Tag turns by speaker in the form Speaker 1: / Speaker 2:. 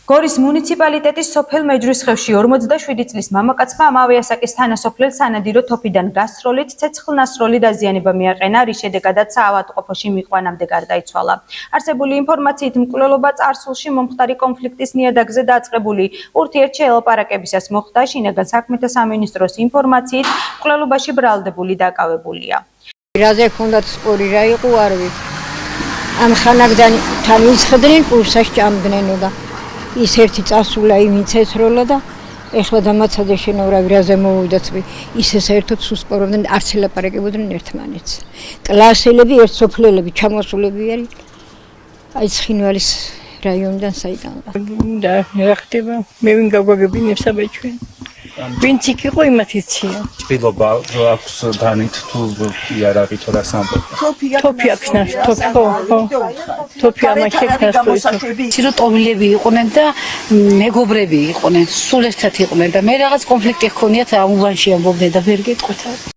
Speaker 1: გორის მუნიციპალიტეტის სოფელ მეჯვრისხევში 47 წლის მამაკაცმა ამავე ასაკის თანასოფლელ სანადირო თოფიდან გასროლით ცეცხლნასროლი დაზიანება მიაყენა, რის შედეგადაც საავადმყოფოში მიყვანამდე გარდაიცვალა. არსებული ინფორმაციით მკვლელობა წარსულში მომხდარი კონფლიქტის ნიადაგზე დაწყებული ურთიერთში ელაპარაკებისას მოხდა. შინაგან საქმეთა სამინისტროს ინფორმაციით მკვლელობაში ბრალდებული დაკავებულია.
Speaker 2: რაზე ქონდათ სპორი რა იყო არ ვიცი. ამ ხანაგდან თან ისხდნენ კურსას ჭამდნენ და ის ერთი წასულა იმით ეცროლა და ეხლა დამაცადე შენოვრავი რაზე მოვიდათ ისე საერთოდ სუსპორობდნენ არც ელაპარაკებოდნენ ერთმანეთს. კლასელები ერთსოფლელები ჩამოსულები არის აი ცხინვალის რაიონიდან საიდან.
Speaker 3: და რა ხდება მე ვინ გავგაგებინებ საბაჩვენ ვინც იქ იყო იმათ იციან.
Speaker 4: ჭრილობა აქვს განით თუ იარაღით რა სამბო.
Speaker 3: თოფი აქვს ნას თოფი ამაში
Speaker 5: ცირო ტომილები იყვნენ და მეგობრები იყვნენ, სულ ერთად იყვნენ და მე რაღაც კონფლიქტი ჰქონიათ ამ უბანში ამბობდნენ და ვერ გეტყვით.